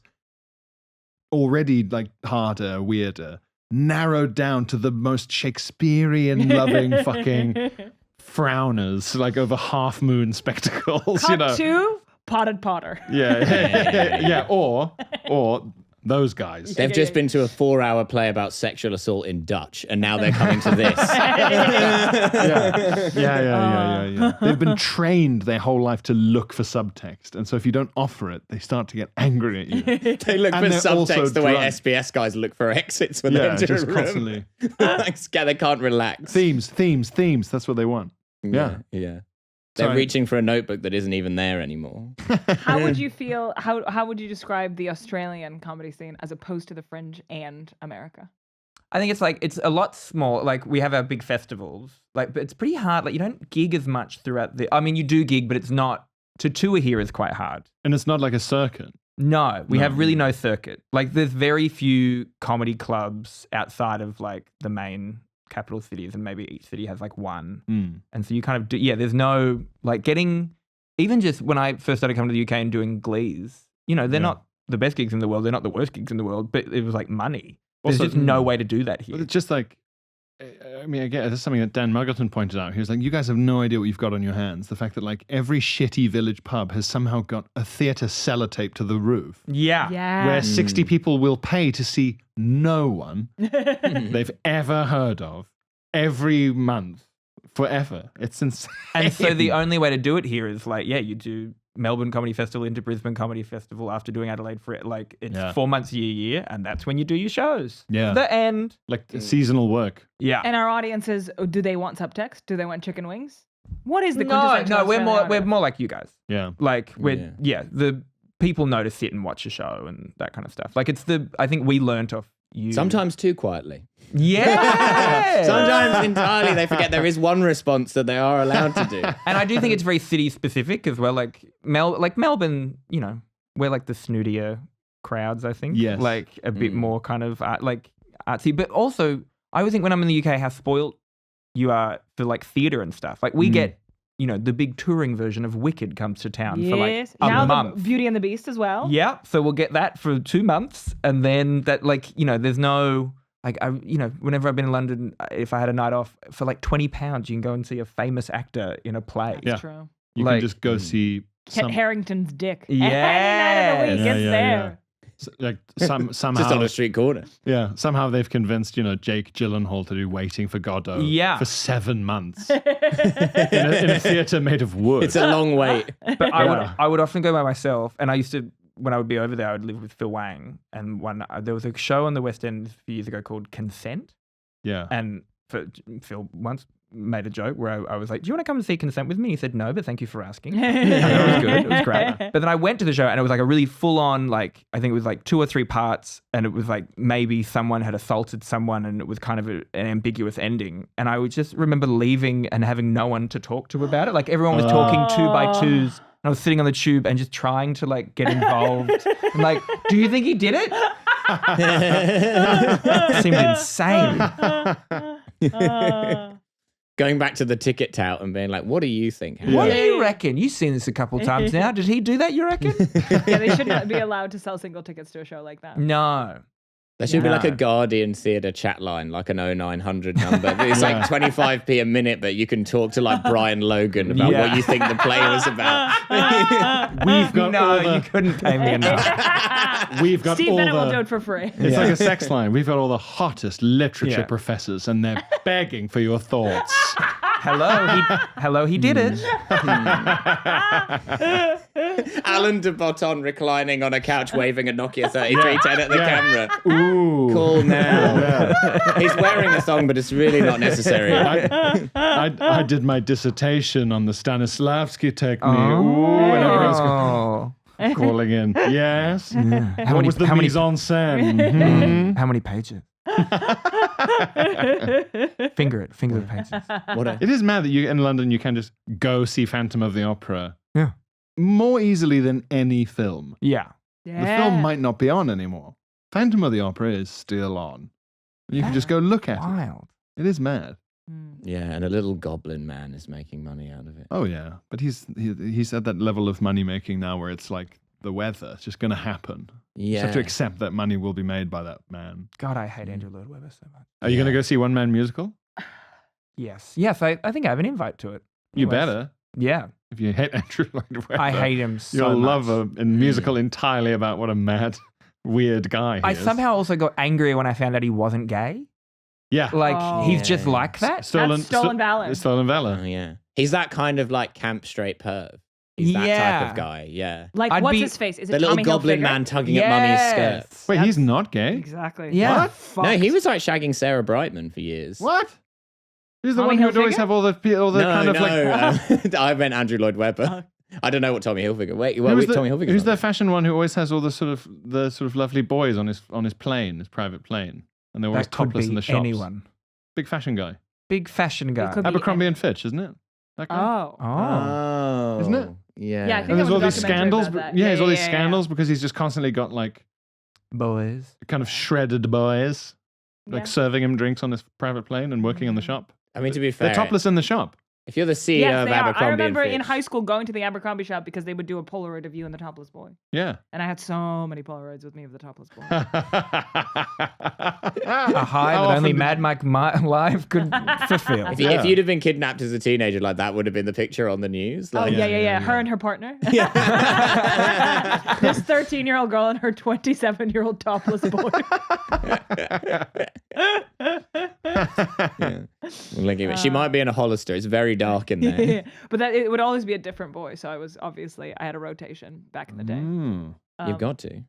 already like harder, weirder, narrowed down to the most Shakespearean loving fucking frowners, like over half moon spectacles. Cut to Potted Potter. Yeah. Or those guys. They've just been to a 4-hour play about sexual assault in Dutch, and now they're coming to this. Yeah. They've been trained their whole life to look for subtext, and so if you don't offer it, they start to get angry at you. They look And for they're also subtext the way drunk. SBS guys look for exits when they enter just a room. constantly. Like, they can't relax. Themes. That's what they want. Yeah. They're Sorry. reaching for a notebook that isn't even there anymore. How would you feel? How would you describe the Australian comedy scene as opposed to the Fringe and America? I think it's a lot small. Like we have our big festivals, like, but it's pretty hard. Like you don't gig as much throughout I mean, you do gig, but it's not, to tour here is quite hard. And it's not like a circuit. No, we have really no circuit. Like there's very few comedy clubs outside of like the main capital cities, and maybe each city has like one. And so you kind of do, there's no like getting, even just when I first started coming to the UK and doing Glees, they're not the best gigs in the world. They're not the worst gigs in the world, but it was like money. There's Also, just no way to do that here. But it's just like, I mean, again, this is something that Dan Muggleton pointed out. He was like, you guys have no idea what you've got on your hands. The fact that like every shitty village pub has somehow got a theatre sellotape to the roof. Yeah. Where 60 people will pay to see no one they've ever heard of every month forever. It's insane. And so the only way to do it here is like, you do Melbourne Comedy Festival into Brisbane Comedy Festival after doing Adelaide for it. Like it's 4 months a year, and that's when you do your shows. Yeah. The end. Like seasonal work. Yeah. And our audiences, do they want subtext? Do they want chicken wings? What is the No, quintessential we're Australian more like you guys. Yeah. Like the people know to sit and watch a show and that kind of stuff. Like I think we learnt off you. Sometimes too quietly. Yeah. Sometimes entirely they forget there is one response that they are allowed to do. And I do think it's very city specific as well. Like Melbourne, we're like the snootier crowds, I think. Yes. Like a bit more kind of like artsy. But also, I would think when I'm in the UK, how spoilt you are for like theatre and stuff. Like we get, the big touring version of Wicked comes to town for like now a month. The Beauty and the Beast as well. Yeah. So we'll get that for 2 months. And then that there's no... Like, whenever I've been in London, if I had a night off, for like £20, you can go and see a famous actor in a play. That's true. You can just go see Kit Harington's dick. Yeah. Any night of the week, it's there. Like somehow Just on a street corner. Yeah, somehow they've convinced Jake Gyllenhaal to do Waiting for Godot for 7 months in a theatre made of wood. It's a long wait. But I would often go by myself, and I used to, when I would be over there, I would live with Phil Wang, and there was a show on the West End a few years ago called Consent. Yeah. And Phil once made a joke where I was like, do you want to come and see Consent with me? He said, no, but thank you for asking. And it was good. It was great. But then I went to the show, and it was like a really full-on, like, I think it was like 2 or 3 parts, and it was like maybe someone had assaulted someone, and it was kind of an ambiguous ending. And I would just remember leaving and having no one to talk to about it. Like everyone was talking 2 by 2s. And I was sitting on the tube and just trying to like get involved. I'm like, do you think he did it? It seemed insane. Going back to the ticket tout and being like, what do you think? What do you reckon? You've seen this a couple times now. Did he do that, you reckon? Yeah, they shouldn't be allowed to sell single tickets to a show like that. No. There should be like a Guardian theatre chat line, like an 0900 number. It's like 25p a minute, but you can talk to like Brian Logan about what you think the play was about. We've got you couldn't pay me enough. We've got Steve all Bennett will the... do it for free. It's like a sex line. We've got all the hottest literature professors, and they're begging for your thoughts. Hello, he did it. Alan de Botton reclining on a couch waving a Nokia 3310 at the camera. Ooh. Cool now. He's wearing a thong, but it's really not necessary. I did my dissertation on the Stanislavski technique. Ooh, and everyone's calling in. Yes. Yeah. What was the mise en scène? Mhm. How many pages? Finger the pages. It is mad that you in London you can just go see Phantom of the Opera. Yeah. More easily than any film. Yeah. The film might not be on anymore. Phantom of the Opera is still on. You can just go look at Wild. it. It is mad. Yeah, and a little goblin man is making money out of it. Oh yeah, but he's at that level of money making now where it's like the weather. It's just going to happen. You Yeah. just have to accept that money will be made by that man. God, I hate Andrew Lloyd Webber so much. Are you going to go see One Man Musical? Yes. Yes, I think I have an invite to it. You Anyways. better. Yeah. If you hate Andrew Lloyd Webber. I hate him so You'll much. love a musical entirely about what a mad, weird guy he I is. somehow also got angry when I found out he wasn't gay. Yeah. Like, Oh. he's just Yeah. like that. That's stolen valor. Stolen valor. Oh, yeah. He's that kind of like camp straight perv. He's that Yeah. type of guy. Yeah. Like, I'd what's be- his face? Is it The little Tommy goblin Hilfiger? man tugging at mummy's skirt. Wait, he's not gay? Exactly. Yeah. What? Fuck. No, he was like shagging Sarah Brightman for years. What? Who's the Tommy one who would always Hilfiger? have all the kind of like... I meant Andrew Lloyd Webber. I don't know what Tommy Hilfiger. Wait, Who's Tommy Hilfiger? Who's the fashion one who always has all the sort of lovely boys on his plane, his private plane, and they're always That could topless be in the shops? anyone. Big fashion guy, Big fashion guy. could be Abercrombie and Fitch, isn't it? That guy. Oh. Oh. Oh, Isn't it? Yeah. Yeah, I think And there's there all was a these documentary scandals. about that. Yeah, there's all these yeah. scandals because he's just constantly got like Boys. kind of shredded boys, like Yeah. serving him drinks on his private plane and working in the shop. I mean, to be fair, They're topless in the shop. if you're the CEO Yes, of they are. Abercrombie I remember and in Fitch, high school going to the Abercrombie shop because they would do a Polaroid of you and the topless boy. Yeah. And I had so many Polaroids with me of the topless boy. A high that only Mad Mike Live could fulfill. If Yeah. you'd have been kidnapped as a teenager, like that would have been the picture on the news. Oh, Like, yeah. Her and her partner. Yeah. This 13-year-old girl and her 27-year-old topless boy. Yeah. Well, look at it. She might be in a Hollister. It's very dark in there. But that it would always be a different boy. So I had a rotation back in the day. Mm. You've got to.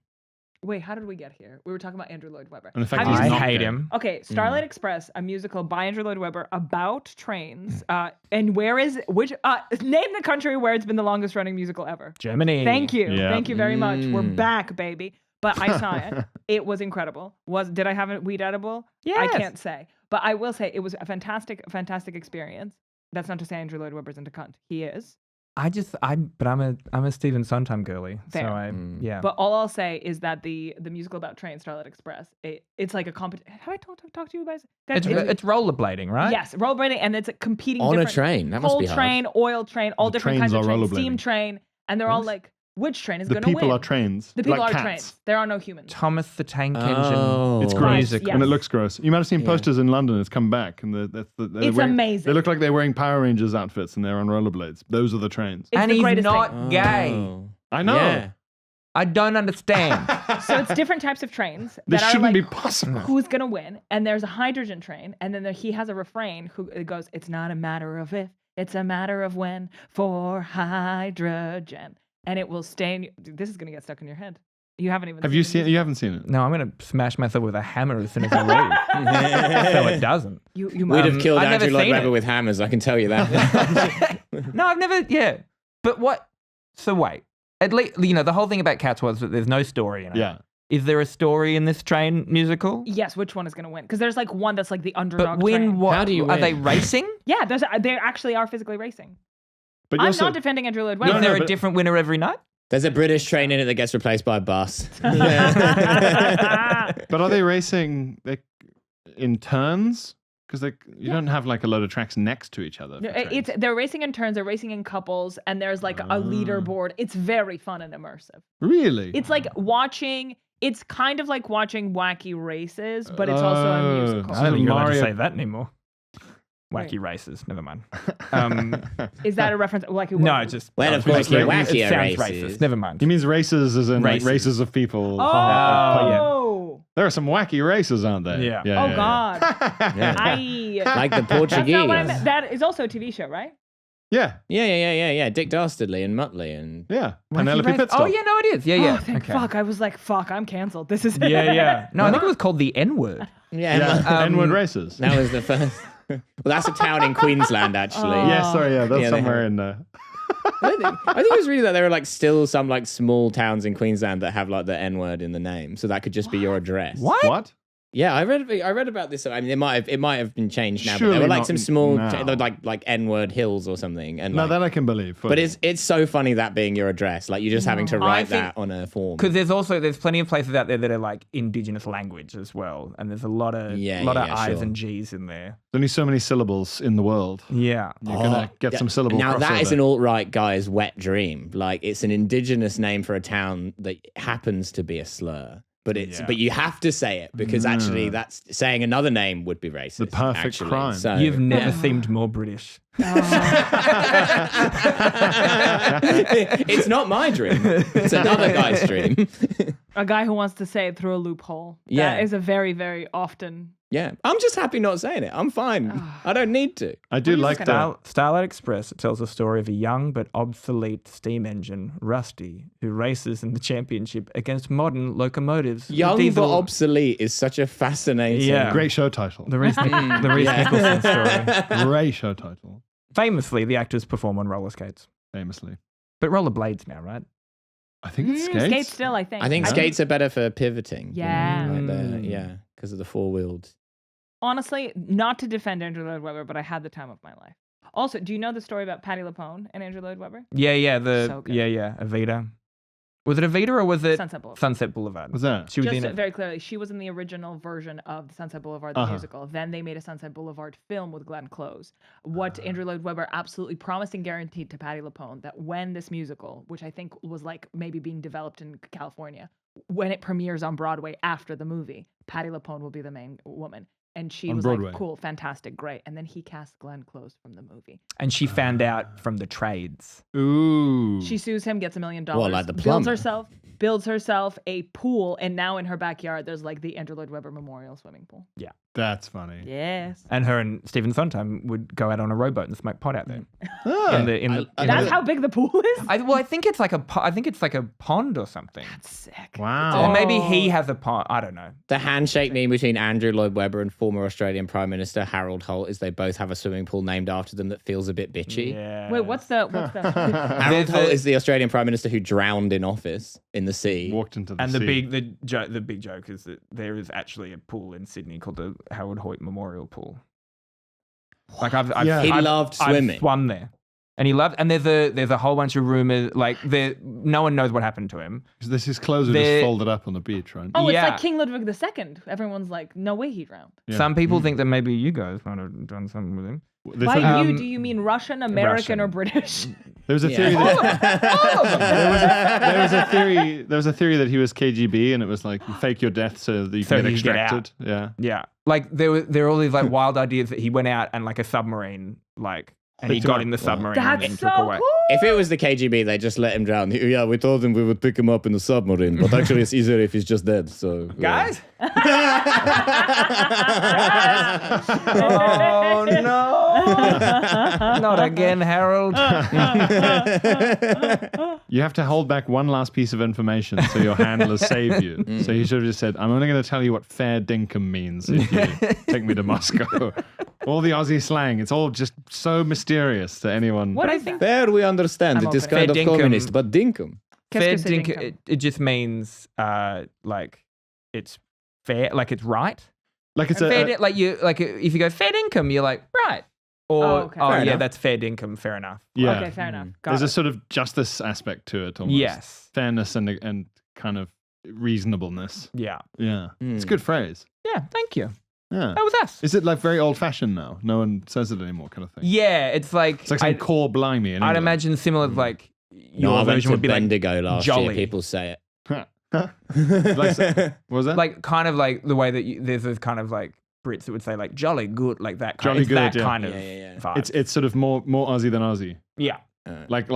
Wait, how did we get here? We were talking about Andrew Lloyd Webber. And the fact Have he's you I not seen- hate gay. him. Okay, Starlight Express, a musical by Andrew Lloyd Webber about trains. And name the country where it's been the longest running musical ever. Germany. Thank you. Yeah. Thank you very much. We're Mm. back, baby. But I saw it. It was incredible. Did I have a weed edible? I Yes. can't say. But I will say it was a fantastic experience. That's not to say Andrew Lloyd Webber's into cunt. He is. I'm a Stephen Sondheim girlie. Fair. Mm. Yeah. But all I'll say is that the musical about trains, Starlight Express, it's like a competition. Have I talked to you guys? it's rollerblading, right? Yes, rollerblading, and it's a competing On a different- train. That must coal be hard. train, oil train, all The different kinds trains of are trains, rollerblading. steam train, and they're all What? like, which train is The going to win? people are trains. The people like are cats. trains. There are no humans. Thomas the Tank Oh. Engine. It's Right, gross, music. yes. and it looks gross. You might have seen Yeah. posters in London. It's come back, and they're It's wearing, amazing. They look like they're wearing Power Rangers outfits, and they're on rollerblades. Those are the trains. It's And the he's greatest not thing. gay. Oh. I know. Yeah. I don't understand. So it's different types of trains This that are shouldn't like, be possible. who's going to win? And there's a hydrogen train, and then he has a refrain who it goes, it's not a matter of if, it's a matter of when for hydrogen. And it will stay in this is going to get stuck in your head. You haven't even Have you the seen it? music. You haven't seen it. No, I'm going to smash myself with a hammer as soon as I leave. So it doesn't. You We'd might have killed I've never Andrew Lloyd seen Webber it. with hammers, I can tell you that. No, I've never, yeah. But what? So wait. At least, the whole thing about Cats was that there's no story in it. Yeah. Is there a story in this train musical? Yes, which one is going to win? Because there's like one that's like the underdog But win train. what? How do you Are they win? racing? Yeah, they actually are physically racing. But you I'm also, not defending Andrew Lloyd No, Is Webber. there a but- different winner every night? There's a British train in it that gets replaced by a bus. but are they racing in turns? Because you don't have like a load of tracks next to each other. for No, trains. they're racing in turns, they're racing in couples, and there's like a leaderboard. It's very fun and immersive. Really? It's like it's kind of like watching wacky races, but it's also a musical. I don't think you're allowed to Mario- say that anymore. Wacky Wait. races. Never mind. Is that a reference? Like No, just. Well, no, of it's course, just- your it wackier sounds races. racist. Never mind. He means races as in like Races. races of people. Oh, yeah. There are some wacky races, aren't there? Yeah. Oh, God. Yeah. I. Like the That's not what I Portuguese. meant. That is also a TV show, right? Yeah. Yeah. Dick Dastardly and Muttley and Yeah. Wacky Penelope race- Pitstop. Oh, yeah, no, it is. Yeah. Oh, thank Okay. fuck. I was like, fuck, I'm canceled. This is Yeah. No, I think it was called the N word. Yeah. N-word races. That was the first. Well, that's a town in Queensland, actually. Oh. Yeah, sorry, yeah, that's Yeah, they somewhere have- in I think it was really that there are like still some like small towns in Queensland that have like the N word in the name, so that could just be your address. What? What? Yeah, I read about this. I mean, it might have been changed now, but Surely there were like not some small, now. like N-word hills or something. And No, like, that I can believe. but it's so funny that being your address, like you're just having to write that on a form. Because there's plenty of places out there that are like indigenous language as well, and there's a lot of I's sure. and G's in there. There's only so many syllables in the world. Yeah. You're gonna get some syllable Now that crossover. is an alt-right guy's wet dream. Like it's an indigenous name for a town that happens to be a slur. But but you have to say it because actually that's saying another name would be racist. The perfect actually. crime. So, You've never seemed more British. It's not my dream. It's another guy's dream. A guy who wants to say it through a loophole. Yeah. That is a very, very often. Yeah, I'm just happy not saying it. I'm fine. I don't need to. I do like that. Starlight Express, it tells the story of a young but obsolete steam engine, Rusty, who races in the championship against modern locomotives. Young but obsolete is such a fascinating. Yeah. Great show title. The Rhys Nicholson story. Great show title. Famously, the actors perform on roller skates. Famously. But rollerblades now, right? I think it's skates. Skates still, I think. I think skates are better for pivoting. Yeah. Because of the four-wheeled. Honestly, not to defend Andrew Lloyd Webber, but I had the time of my life. Also, do you know the story about Patti LuPone and Andrew Lloyd Webber? Yeah, So good. Evita. Was it Evita or was it Sunset Boulevard. Sunset Boulevard? What's that? She was Just in it. very clearly, she was in the original version of the Sunset Boulevard, the musical. Then they made a Sunset Boulevard film with Glenn Close. What Andrew Lloyd Webber absolutely promised and guaranteed to Patti LuPone that when this musical, which I think was like maybe being developed in California, when it premieres on Broadway after the movie, Patti LuPone will be the main woman. And she was Broadway. like, cool, fantastic, great. And then he cast Glenn Close from the movie. And she found out from the trades. Ooh. She sues him, gets $1 million. Well, like the builds plumber. herself a pool, and now in her backyard there's like the Andrew Lloyd Webber Memorial Swimming Pool. Yeah. That's funny. Yes. And her and Stephen Sondheim would go out on a rowboat and smoke pot out there. Ah. That's how big the pool is? I think it's like a pond or something. Sick. Wow. Or maybe he has a pond. I don't know. The handshake meme between Andrew Lloyd Webber and former Australian Prime Minister Harold Holt is they both have a swimming pool named after them that feels a bit bitchy. Yeah. Wait, what's the Harold Holt is the Australian Prime Minister who drowned in office in the sea. Walked into the And sea. the big joke is that there is actually a pool in Sydney called the Harold Hoyt Memorial Pool. Like He loved swimming. I've swum there, and he loved. And there's a whole bunch of rumors. Like no one knows what happened to him. His clothes are just folded up on the beach, right? Oh, it's Yeah. like King Ludwig II. Everyone's like, no way he drowned. Yeah. Some people think that maybe you guys might have done something with him. They By thought- you, do you mean Russian, American, Russian. or British? There was a theory that there was a theory that he was KGB, and it was like you fake your death so that you So can get you get extracted. Yeah. Yeah, like there were all these like wild ideas that he went out and like a submarine, like, and he Picked him got up. in the submarine and That's then so took away. cool. If it was the KGB, they just let him drown. Yeah, we told him we would pick him up in the submarine, but actually it's easier if he's just dead. So Guys. Oh no! Not again, Harold. You have to hold back one last piece of information so your handlers save you. So he should have just said, I'm only going to tell you what fair dinkum means if you take me to Moscow. All the Aussie slang, it's all just so mysterious to anyone. What is that? there we understand I'm it is open. kind of Fair dinkum. communist, but dinkum. Fair Qu'est-ce que c'est dinkum, it just means like it's fair, like it's right. Like it's And fair a, like you like if you go fair income, you're like right. Or okay. Fair yeah, enough. that's fair income. Fair enough. yeah. Okay, fair enough. Got There's it. a sort of justice aspect to it almost. Yes. Fairness and kind of reasonableness. Yeah. Yeah. It's a Mm. good phrase. Yeah. Thank you. Yeah. That was us. Is it like very old fashioned now? No one says it anymore, kind of thing. Yeah, it's like It's like some core blimey. In I'd England. imagine similar to like No, your I went version to would be like Bendigo last jolly. year. People say it. Like, what was that? like kind of like the way that there's this kind of like Brits that would say like jolly good, like that kind Jolly it's that good, yeah. kind of Yeah. vibe. it's sort of more Aussie than Aussie. yeah. Like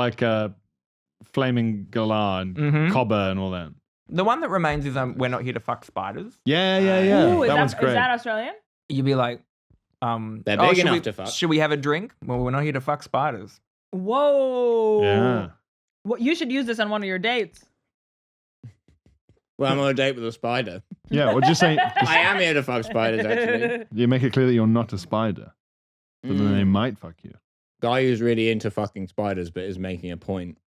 Flaming Galah and Mhm. Cobber and all that. The one that remains is we're not here to fuck spiders. Yeah. Ooh, that one's great. Is that Australian? You'd be like, They're oh, big should enough we- to fuck. Should we have a drink? Well, we're not here to fuck spiders. Whoa. Yeah. Well, you should use this on one of your dates. Well, I'm on a date with a spider. Yeah, or just say, I am here to fuck spiders, actually. you make it clear that you're not a spider. So then they might fuck you. Guy who's really into fucking spiders but is making a point.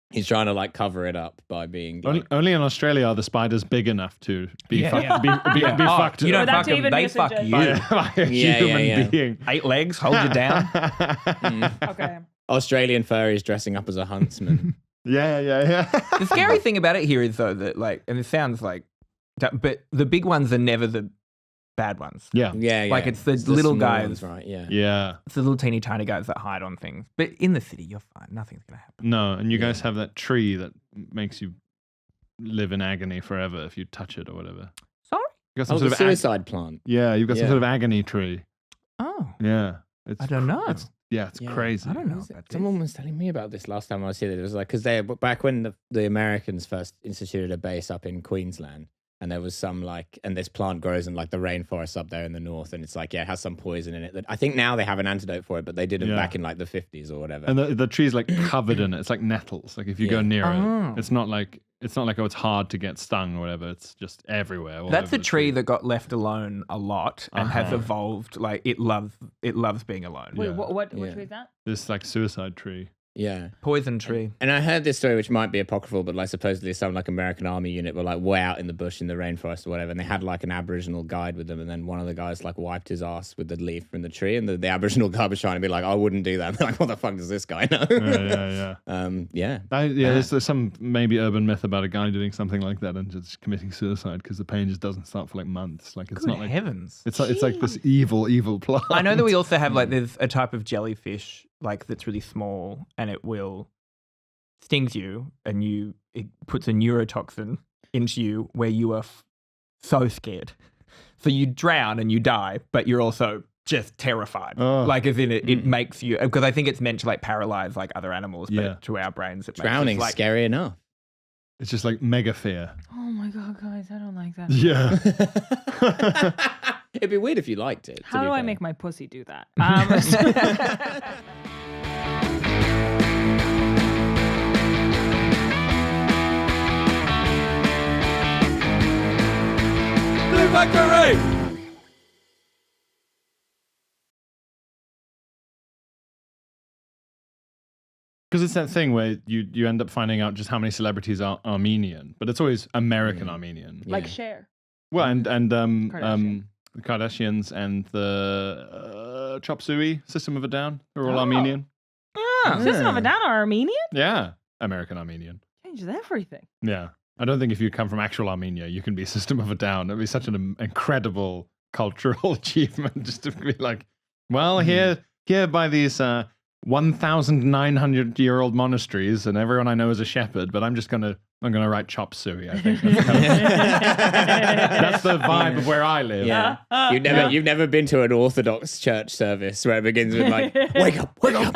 He's trying to like cover it up by being like, Only in Australia are the spiders big enough to be Yeah, fucked. yeah. Be fucked. You don't That's fuck them, even they usage fuck it. you. by a human being. 8 legs, hold you down. Okay. Australian furries dressing up as a huntsman. Yeah. The scary thing about it here is though that like, and it sounds like, but the big ones are never the bad ones. Yeah. Yeah. Like it's the little small guys, ones, right? Yeah. Yeah. it's the little teeny tiny guys that hide on things. But in the city, you're fine. Nothing's gonna happen. No, and you guys have that tree that makes you live in agony forever if you touch it or whatever. Sorry? You got some Oh, sort the of suicide plant. yeah, you've got some Yeah. sort of agony tree. Oh, Yeah. It's I don't know. It's Yeah. crazy. I don't know. Was it- about Someone was telling me about this last time I was here. It was like because they back when the Americans first instituted a base up in Queensland, and there was some like, and this plant grows in like the rainforest up there in the north, and it's like it has some poison in it. That I think now they have an antidote for it, but they didn't Yeah. back in like the 50s or whatever. And the tree's like covered in it. It's like nettles. Like if you go Yeah. near Oh. it, it's not like oh it's hard to get stung or whatever. It's just everywhere. all That's over a the tree that got left alone a lot and has Uh-huh. evolved. Like it loves being alone. Wait, Yeah. what Yeah. tree is that? This like suicide tree. Yeah. Poison tree. And I heard this story, which might be apocryphal, but like supposedly some like American army unit were like way out in the bush in the rainforest or whatever, and they had like an Aboriginal guide with them, and then one of the guys like wiped his ass with the leaf from the tree, and the Aboriginal guy was trying to be like, I wouldn't do that. And they're like, what the fuck does this guy know? Yeah. Yeah. There's some maybe urban myth about a guy doing something like that and just committing suicide because the pain just doesn't start for like months. Like it's Good not like heavens. it's like this evil plant. I know that we also have like there's a type of jellyfish like that's really small and it will stings you and it puts a neurotoxin into you where you are so scared. So you drown and you die, but you're also just terrified. Oh. Like as in it makes you, because I think it's meant to like paralyze like other animals, but Yeah. to our brains it Drowning's makes us, like, scary enough. It's just like mega fear. Oh my god, guys, I don't like that. Yeah. It'd be weird if you liked it. How do I make my pussy do that? Blue Factory! Because it's that thing where you end up finding out just how many celebrities are Armenian, but it's always American Armenian. Like Yeah. Cher. Well, and Kardashian. the Kardashians and the Chop Suey, System of a Down, are all Oh. Armenian. Ah, System of a Down are Armenian? Yeah, American Armenian. Changes everything. Yeah, I don't think if you come from actual Armenia, you can be System of a Down. It'd be such an incredible cultural achievement just to be like, well, here by these 1,900-year-old monasteries, and everyone I know is a shepherd, but I'm gonna write Chop Suey. I think that's the vibe of where I live. Yeah. You've never been to an Orthodox church service where it begins with like, wake up, wake up.